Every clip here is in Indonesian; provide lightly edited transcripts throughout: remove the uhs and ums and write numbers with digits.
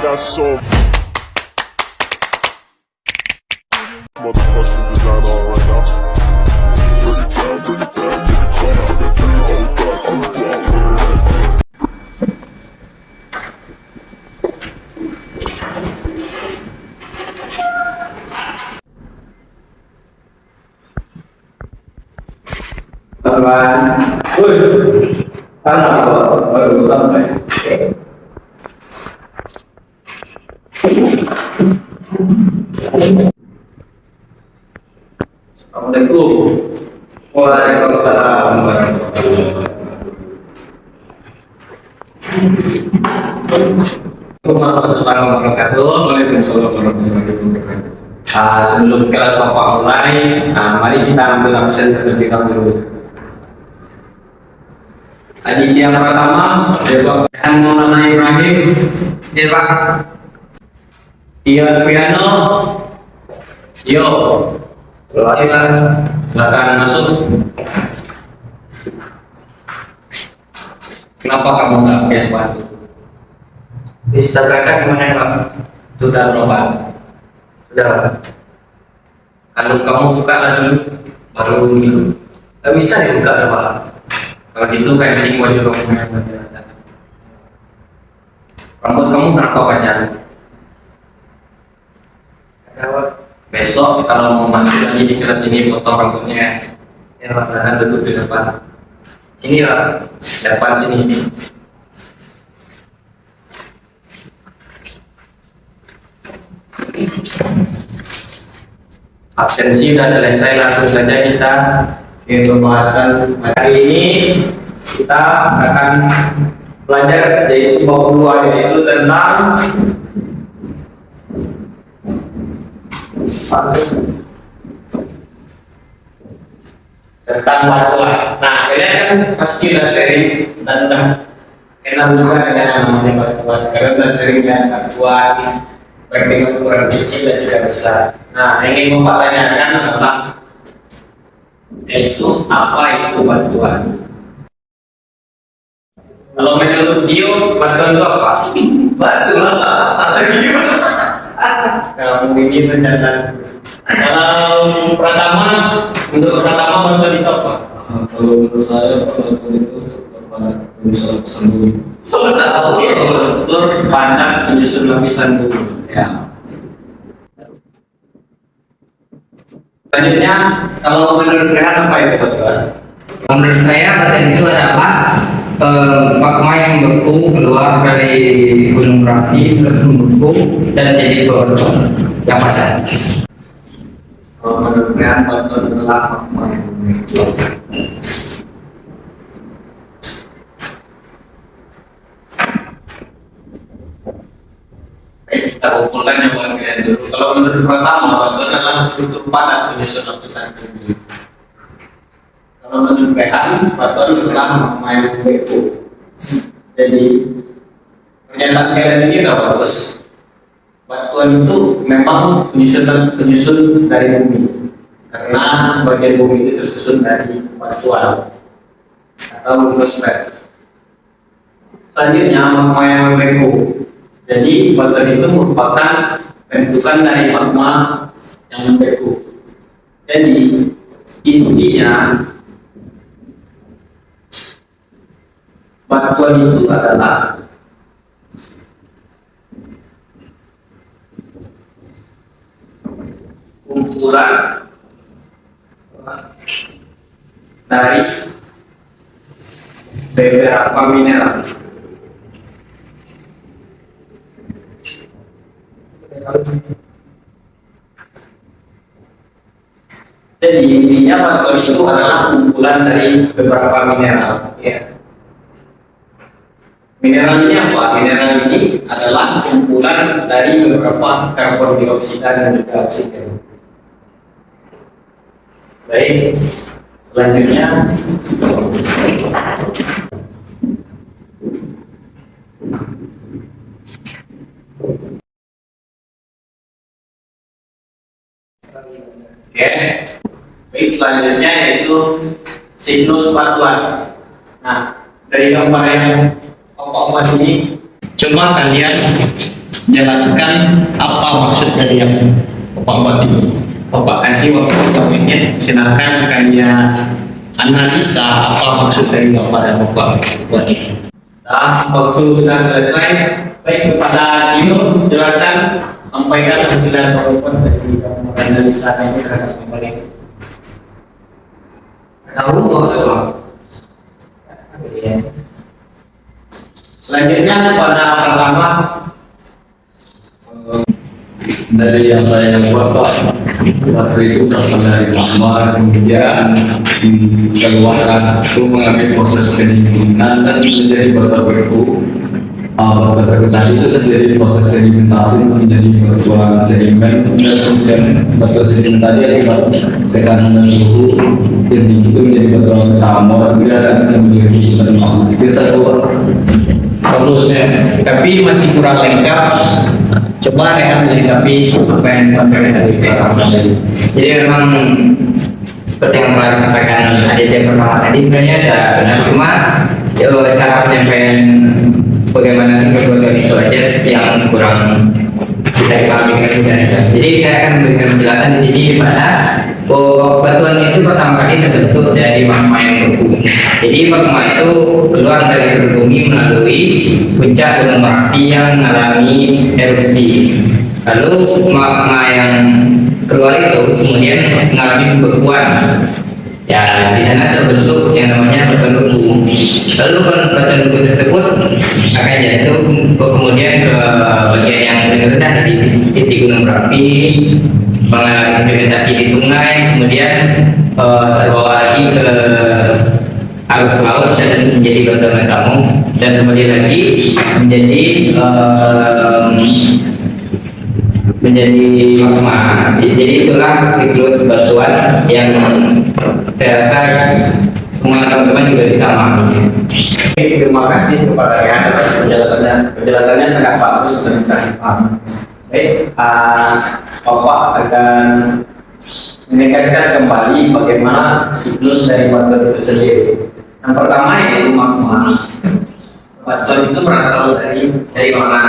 got some motherfucking design on right now. Bring it down, bring it down, bring it down. I got 3 whole guys on the block. Teman, kan baru sampai. Assalamualaikum. Waalaikumsalam warahmatullahi wabarakatuh. Waalaikumsalam warahmatullahi wabarakatuh. Sebelum kelas Bapak mulai, mari kita ambil absen terlebih dahulu. Aditya Pratama, Bapak Maulana Ibrahim, ya Pak. Ion Piano, yo, silakan masuk. Kenapa kamu nggak pakai sepatu? Bisa berangkat gimana Pak? Sudah berobat? Sudah. Kalau kamu buka dulu, baru nggak bisa dibuka ya Pak. Kalau gitu kancing baju kamu yang bagian atas. Rambut kamu kenapa panjang? Besok kalau mau masuk lagi di kelas ini potong rambutnya. Ya Pak, silakan duduk di depan. Sini lah, depan sini. Absensi sudah selesai, langsung saja kita ke pembahasan hari ini. Kita akan belajar yaitu bab 2, yaitu tentang batuan. Nah, kalian kan pasti udah sharing dan udah kenal juga dengan yang namanya batuan. Kalian udah sering dengan batuan, baik dengan ukuran kecil dan juga besar. Nah, yang ingin Bapak tanyakan adalah yaitu apa itu batuan? Kalau menurut Dio, batuan itu apa? Batuan apa lagi? Kamu ini rencana. Kalau pertama, untuk pertama batuan itu apa? Kalau menurut saya batuan itu kepada penyusun sembunyi. Telur pandang penyusun lapisan bumi. Ya. Selanjutnya, kalau menurut Rehan apa itu batuan? Menurut saya batuan itu adalah magma yang beku keluar dari gunung berapi terus membeku dan jadi sebuah batuan yang padat. Kalau menurut Rehan batuan adalah magma yang beku. Kita kumpulkan yang bagian dulu. Kalau menurut pertama, batuan adalah struktur padat penyusun lapisan bumi. Kalau menurut Rehan, batuan adalah magma yang beku. Jadi pernyataan kalian ini udah bagus. Batuan itu memang penyusun dari bumi, karena sebagian bumi itu tersusun dari batuan atau litosfer. Selanjutnya magma yang beku. Jadi batuan itu merupakan bentukan dari magma yang membeku. Jadi intinya batuan itu adalah kumpulan dari beberapa mineral. Jadi intinya batuan itu adalah kumpulan dari beberapa mineral. Ya. Mineral ini apa? Mineral ini adalah kumpulan dari beberapa karbon dioksida dan juga oksigen. Baik, selanjutnya baik, selanjutnya yaitu siklus batuan. Nah, dari gambar yang Bapak ini, coba kalian jelaskan apa maksud dari yang Bapak buat itu. Bapak kasih waktu 2 menit, silakan kayak analisa apa maksud dari Bapak dan Bapak buat ini. Nah, waktu sudah selesai, baik kepada Dino, silakan sampaikan hasil Bapak dari analisa yang terhadap Bapak ini. Tahu Bapak? Selanjutnya pada pertama dari yang saya buat Pak, waktu itu berasal dari kamar, kemudian keluarkan itu mengambil proses pendinginan dan menjadi botol beku. Botol beku tadi itu terjadi proses sedimentasi menjadi batuan sedimen, dan kemudian batuan sedimen tadi akibat tekanan dan suhu yang tinggi itu menjadi batuan tamor, kemudian akan menjadi batuan. Itu satu bagusnya, tapi masih kurang lengkap. Coba rekan melengkapi apa yang disampaikan dari Pak. Jadi memang seperti yang telah disampaikan tadi yang pertama tadi sebenarnya ada benar, cuma cara penyampaian bagaimana sih kebutuhan itu aja yang kurang bisa dipahami dengan mudah. Jadi saya akan memberikan penjelasan di sini di mana batuan itu pertama kali terbentuk dari magma yang beku. Jadi magma itu keluar dari perut bumi melalui puncak gunung Merapi yang mengalami erupsi. Lalu magma yang keluar itu kemudian mengalami pembekuan. Ya, di sana terbentuk yang namanya batuan beku. Lalu batuan beku tersebut akan jatuh kemudian ke bagian yang paling rendah di titik gunung Merapi, mengalami sedimentasi di sungai, kemudian terbawa lagi ke arus laut dan menjadi batuan metamu, dan kemudian lagi menjadi magma. Jadi itulah siklus batuan yang saya rasa semua teman-teman juga bisa memahami. Terima kasih kepada Rehan atas penjelasannya. Penjelasannya sangat bagus dan kasih paham. Baik, Bapak akan menegaskan kembali bagaimana siklus dari batuan itu sendiri. Yang pertama yaitu magma. Batuan itu berasal dari mana?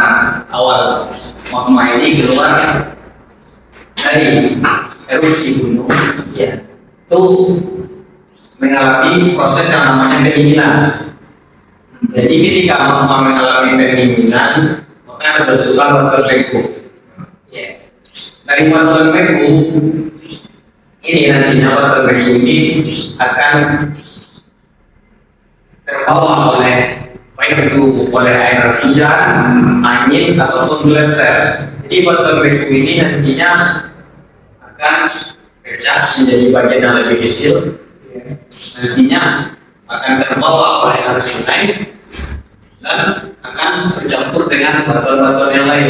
Awal magma ini keluar dari erupsi gunung, ya, itu mengalami proses yang namanya pendinginan. Jadi ketika magma mengalami pendinginan, maka terbentuklah batuan beku. Yes. Dari batuan beku ini nantinya batuan beku ini akan terbawa oleh baik itu oleh air hujan, angin ataupun gletser. Jadi batuan beku ini nantinya akan pecah menjadi bagian yang lebih kecil. Nantinya akan terbawa oleh arus sungai dan akan bercampur dengan batuan-batuan yang lain.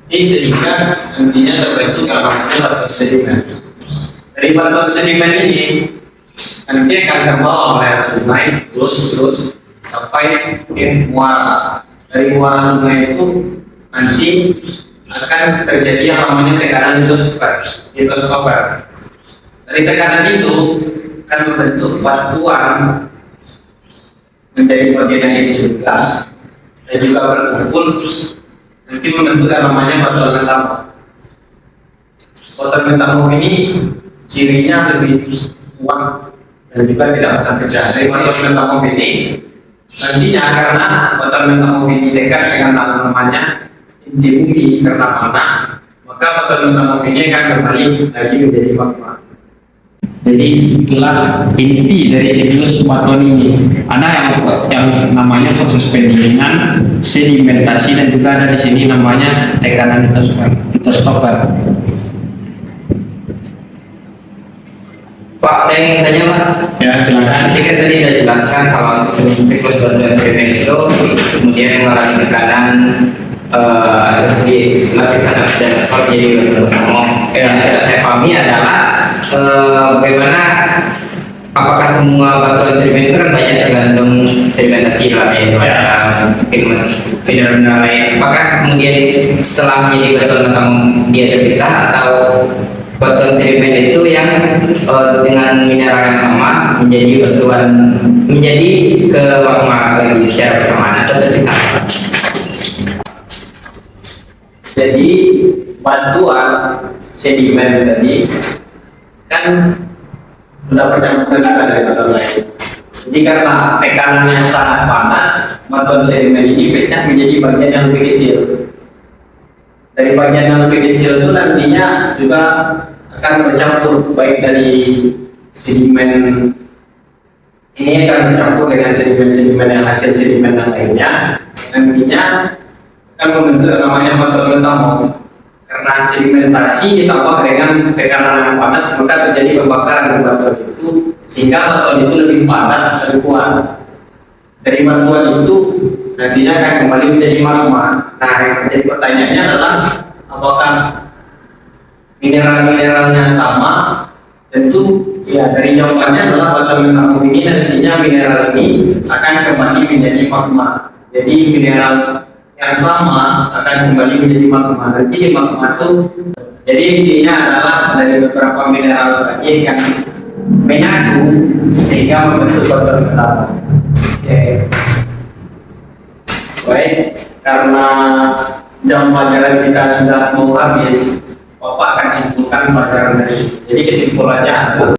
Ini sehingga nantinya terbentuk yang namanya batuan sedimen. Dari batuan sedimen ini nanti akan terbawa oleh arus sungai terus sampai ke muara. Dari muara sungai itu nanti akan terjadi yang namanya tekanan litosfer. Dari tekanan itu akan membentuk batuan menjadi bagian yang juga dan juga berkumpul nanti membentuk yang namanya batuan metamu. Batuan metamu ini cirinya lebih kuat dan juga tidak bisa pecah. Dari batuan metamu ini nantinya karena batuan metamu ini dekat dengan namanya inti bumi karena panas, maka batuan metamu ini akan kembali lagi menjadi magma. Jadi itulah inti dari siklus batuan ini. Ada yang namanya proses pendinginan, sedimentasi, dan juga ada di sini namanya tekanan litosfer. Pak, saya ingin tanya Pak. Ya, silakan. Jika tadi sudah jelaskan kalau siklus batuan sedimen itu kemudian mengalami tekanan di lapisan atas dan bawah jadi bersama. Yang tidak saya pahami adalah bagaimana apakah semua batuan sedimen itu kan banyak tergantung sedimentasi dalamnya itu ada mungkin mineral lain. Apakah kemudian setelah menjadi batuan metamu dia terpisah atau batuan sedimen itu yang dengan mineral yang sama menjadi batuan menjadi ke magma lagi secara bersamaan atau terpisah? Jadi bantuan sedimen tadi kan sudah bercampur dari batuan lain. Jadi karena tekanan yang sangat panas, batuan sedimen ini pecah menjadi bagian yang lebih kecil. Dari bagian yang lebih kecil itu nantinya juga akan bercampur, baik dari sedimen ini akan bercampur dengan sedimen-sedimen yang hasil sedimen yang lainnya. Nantinya akan membentuk namanya batuan metamo. Karena sedimentasi ditambah dengan tekanan yang panas, maka terjadi pembakaran di batuan itu, sehingga batuan itu lebih panas dan kuat. Dari batuan itu nantinya akan kembali menjadi magma. Nah, yang menjadi pertanyaannya adalah apakah mineral-mineralnya sama? Tentu ya, dari jawabannya adalah batuan metamo ini nantinya mineral ini akan kembali menjadi magma. Jadi mineral yang sama akan kembali menjadi magma. Nanti magma itu, jadi intinya adalah dari beberapa mineral tadi yang menyatu sehingga membentuk batuan metamo. Oke. Baik, karena jam pelajaran kita sudah mau habis, Bapak akan simpulkan pelajaran dari. Jadi kesimpulannya adalah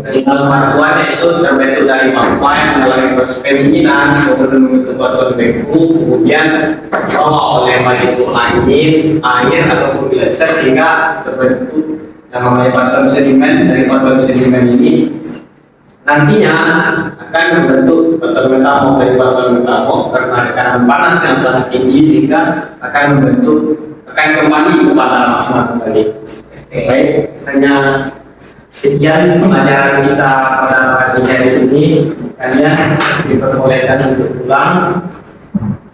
siklus batuan itu terbentuk dari magma yang mengalami proses pendinginan, kemudian membentuk batuan beku, kemudian dibawa oleh molekul air ataupun gletser sehingga terbentuk yang namanya batuan sedimen. Dari batuan sedimen ini nantinya akan membentuk batuan metamo. Dari batuan metamo karena tekanan panas yang sangat tinggi sehingga akan kembali kepada magma kembali. Baik, hanya sekian pelajaran kita pada pagi hari ini. Kalian diperbolehkan untuk pulang.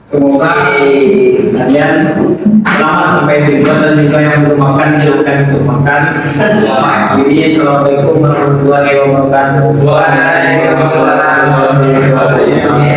Semoga kalian selamat sampai tujuan, dan juga yang belum makan silakan untuk makan. Ini assalamualaikum warahmatullahi wabarakatuh. Waalaikumsalam warahmatullahi wabarakatuh.